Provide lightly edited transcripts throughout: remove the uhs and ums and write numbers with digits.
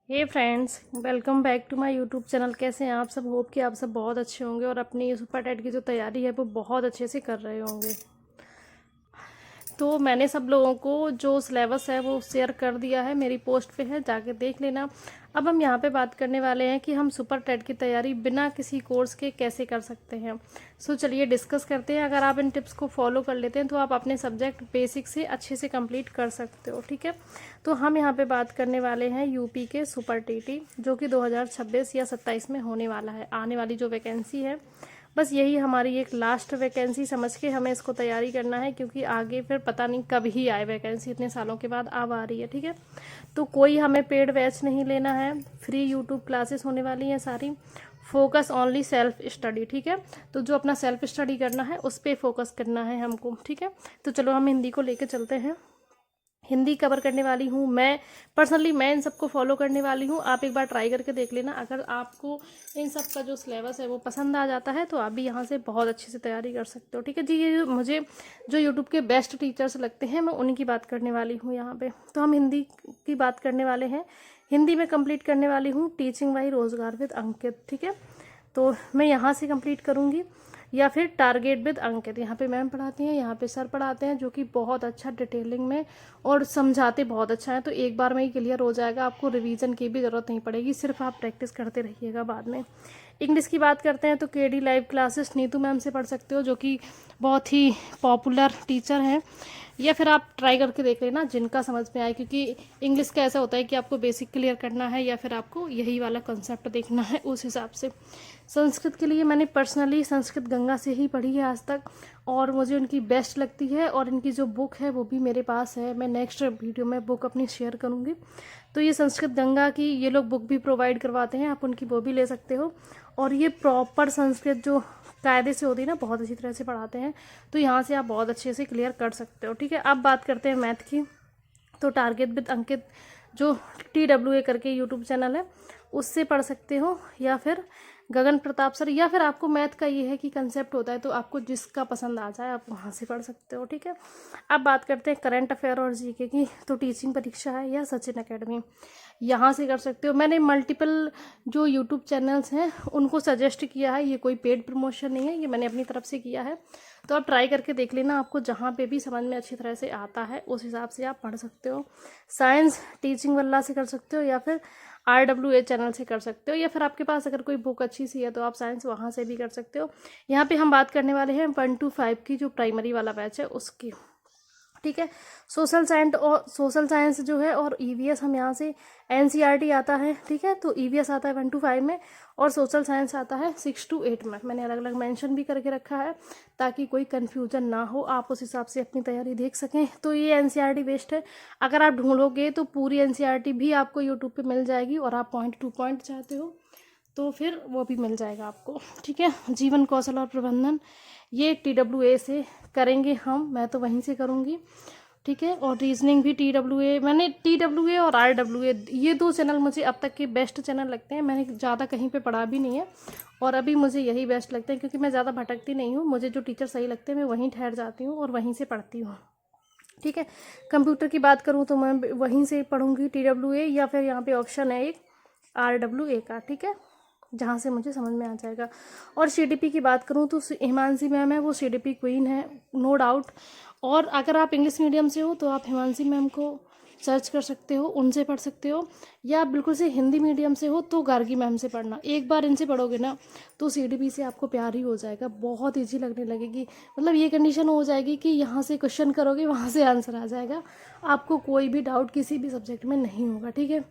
Hey friends, welcome back to my YouTube channel. कैसे हैं आप सब? होप कि आप सब बहुत अच्छे होंगे और अपनी सुपर टेट की जो तैयारी है वो बहुत अच्छे से कर रहे होंगे। तो मैंने सब लोगों को जो सिलेबस है वो शेयर कर दिया है, मेरी पोस्ट पे है, जाके देख लेना। अब हम यहाँ पे बात करने वाले हैं कि हम सुपर टेट की तैयारी बिना किसी कोर्स के कैसे कर सकते हैं। सो चलिए डिस्कस करते हैं। अगर आप इन टिप्स को फॉलो कर लेते हैं तो आप अपने सब्जेक्ट बेसिक से अच्छे से कंप्लीट कर सकते हो। ठीक है, तो हम यहाँ पे बात करने वाले हैं यूपी के सुपर टीटी, जो कि 2026 या 27 में होने वाला है। आने वाली जो वैकेंसी है, बस यही हमारी एक लास्ट वैकेंसी समझ के हमें इसको तैयारी करना है, क्योंकि आगे फिर पता नहीं कब ही आए वैकेंसी। इतने सालों के बाद अब आ रही है। ठीक है, तो कोई हमें पेड बैच नहीं लेना है, फ्री यूट्यूब क्लासेस होने वाली हैं सारी। Focus only self study. ठीक है, तो जो अपना सेल्फ स्टडी करना है उस पर फोकस करना है हमको। ठीक है, तो चलो हम हिंदी को लेकर चलते हैं। हिंदी कवर करने वाली हूँ मैं पर्सनली, मैं इन सबको फॉलो करने वाली हूँ। आप एक बार ट्राई करके देख लेना। अगर आपको इन सब का जो सिलेबस है वो पसंद आ जाता है तो आप भी यहाँ से बहुत अच्छे से तैयारी कर सकते हो। ठीक है जी, ये मुझे जो यूट्यूब के बेस्ट टीचर्स लगते हैं मैं उन्हीं की बात करने वाली हूँ यहाँ पे। तो हम हिंदी की बात करने वाले हैं। हिंदी में कंप्लीट करने वाली हूँ टीचिंग बाई रोजगार विद अंकित। ठीक है, तो मैं यहाँ से कंप्लीट करूँगी, या फिर टारगेट विद अंकित। यहाँ पे मैम पढ़ाती हैं, यहाँ पे सर पढ़ाते हैं, जो कि बहुत अच्छा डिटेलिंग में और समझाते बहुत अच्छा है। तो एक बार में ही क्लियर हो जाएगा, आपको रिवीजन की भी ज़रूरत नहीं पड़ेगी, सिर्फ आप प्रैक्टिस करते रहिएगा बाद में। इंग्लिश की बात करते हैं तो KD live classes Neetu ma'am से पढ़ सकते हो, जो कि बहुत ही पॉपुलर टीचर हैं। या फिर आप ट्राई करके देख लेना जिनका समझ में आए, क्योंकि इंग्लिश का ऐसा होता है कि आपको बेसिक क्लियर करना है या फिर आपको यही वाला कंसेप्ट देखना है, उस हिसाब से। संस्कृत के लिए मैंने पर्सनली संस्कृत गंगा से ही पढ़ी है आज तक, और मुझे उनकी बेस्ट लगती है। और इनकी जो बुक है वो भी मेरे पास है, मैं नेक्स्ट वीडियो में बुक अपनी शेयर करूँगी। तो ये संस्कृत गंगा की ये लोग बुक भी प्रोवाइड करवाते हैं, आप उनकी वो भी ले सकते हो। और ये प्रॉपर संस्कृत जो कायदे से होती है ना, बहुत अच्छी तरह से पढ़ाते हैं, तो यहाँ से आप बहुत अच्छे से क्लियर कर सकते हो। ठीक है, अब बात करते हैं मैथ की। तो टारगेट विद अंकित जो TWA करके यूट्यूब चैनल है उससे पढ़ सकते हो, या फिर गगन प्रताप सर, या फिर आपको मैथ का ये है कि कंसेप्ट होता है तो आपको जिसका पसंद आ जाए आप वहाँ से पढ़ सकते हो। ठीक है, अब बात करते हैं करंट अफेयर और जीके की। तो टीचिंग परीक्षा है या सचिन अकेडमी, यहाँ से कर सकते हो। मैंने मल्टीपल जो यूट्यूब चैनल्स हैं उनको सजेस्ट किया है, ये कोई पेड प्रमोशन नहीं है, ये मैंने अपनी तरफ से किया है। तो आप ट्राई करके देख लेना, आपको जहाँ पे भी समझ में अच्छी तरह से आता है उस हिसाब से आप पढ़ सकते हो। साइंस टीचिंग वल्ला से कर सकते हो, या फिर RWA चैनल से कर सकते हो, या फिर आपके पास अगर कोई बुक अच्छी सी है तो आप साइंस वहाँ से भी कर सकते हो। यहाँ पे हम बात करने वाले हैं 1 to 5 की जो प्राइमरी वाला बैच है उसकी। ठीक है, सोशल साइंस जो है और EVS हम यहाँ से NCERT आता है। ठीक है, तो EVS आता है 1 to 5 में और सोशल साइंस आता है 6 to 8 में। मैंने अलग अलग मेंशन भी करके रखा है ताकि कोई कन्फ्यूजन ना हो, आप उस हिसाब से अपनी तैयारी देख सकें। तो ये NCERT बेस्ड है, अगर आप ढूंढोगे तो पूरी NCERT भी आपको यूट्यूब पे मिल जाएगी, और आप पॉइंट टू पॉइंट चाहते हो तो फिर वो भी मिल जाएगा आपको। ठीक है, जीवन कौशल और प्रबंधन ये TWA से करेंगे हम, मैं तो वहीं से करूँगी। ठीक है, और रीजनिंग भी TWA, मैंने TWA और RWA ये दो चैनल मुझे अब तक के बेस्ट चैनल लगते हैं। मैंने ज़्यादा कहीं पे पढ़ा भी नहीं है, और अभी मुझे यही बेस्ट लगते हैं, क्योंकि मैं ज़्यादा भटकती नहीं हूँ। मुझे जो टीचर सही लगते हैं मैं वहीं ठहर जाती हूँ और वहीं से पढ़ती हूँ। ठीक है, कंप्यूटर की बात करूँ तो मैं वहीं से पढ़ूँगी TWA, या फिर यहाँ पे ऑप्शन है एक RWA का। ठीक है, जहाँ से मुझे समझ में आ जाएगा। और CDP की बात करूँ तो हिमांशी मैम है, वो CDP क्वीन है, नो डाउट। और अगर आप इंग्लिश मीडियम से हो तो आप हिमांशी मैम को सर्च कर सकते हो, उनसे पढ़ सकते हो। या आप बिल्कुल से हिंदी मीडियम से हो तो गार्गी मैम से पढ़ना। एक बार इनसे पढ़ोगे ना तो CDP से आपको प्यार ही हो जाएगा, बहुत ईजी लगने लगेगी। मतलब ये कंडीशन हो जाएगी कि यहाँ से क्वेश्चन करोगे वहाँ से आंसर आ जाएगा, आपको कोई भी डाउट किसी भी सब्जेक्ट में नहीं होगा। ठीक है,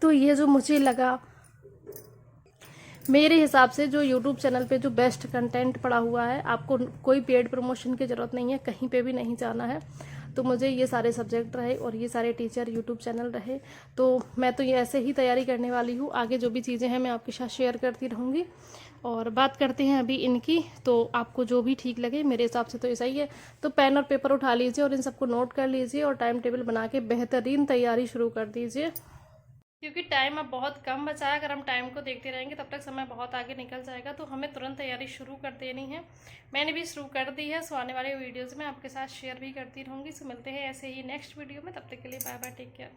तो ये जो मुझे लगा, मेरे हिसाब से जो यूट्यूब चैनल पे जो बेस्ट कंटेंट पड़ा हुआ है, आपको कोई पेड प्रमोशन की ज़रूरत नहीं है, कहीं पे भी नहीं जाना है। तो मुझे ये सारे सब्जेक्ट रहे और ये सारे टीचर यूट्यूब चैनल रहे, तो मैं तो ये ऐसे ही तैयारी करने वाली हूँ। आगे जो भी चीज़ें हैं मैं आपके साथ शेयर करती रहूँगी। और बात करते हैं अभी इनकी, तो आपको जो भी ठीक लगे, मेरे हिसाब से तो ऐसा ही है। तो पेन और पेपर उठा लीजिए और इन सबको नोट कर लीजिए, और टाइम टेबल बना के बेहतरीन तैयारी शुरू कर दीजिए, क्योंकि टाइम अब बहुत कम बचा है। अगर हम टाइम को देखते रहेंगे तब तक समय बहुत आगे निकल जाएगा, तो हमें तुरंत तैयारी शुरू कर देनी है। मैंने भी शुरू कर दी है, सो आने वाले वीडियोज़ में आपके साथ शेयर भी करती रहूँगी। सो मिलते हैं ऐसे ही नेक्स्ट वीडियो में, तब तक के लिए बाय बाय, टेक केयर।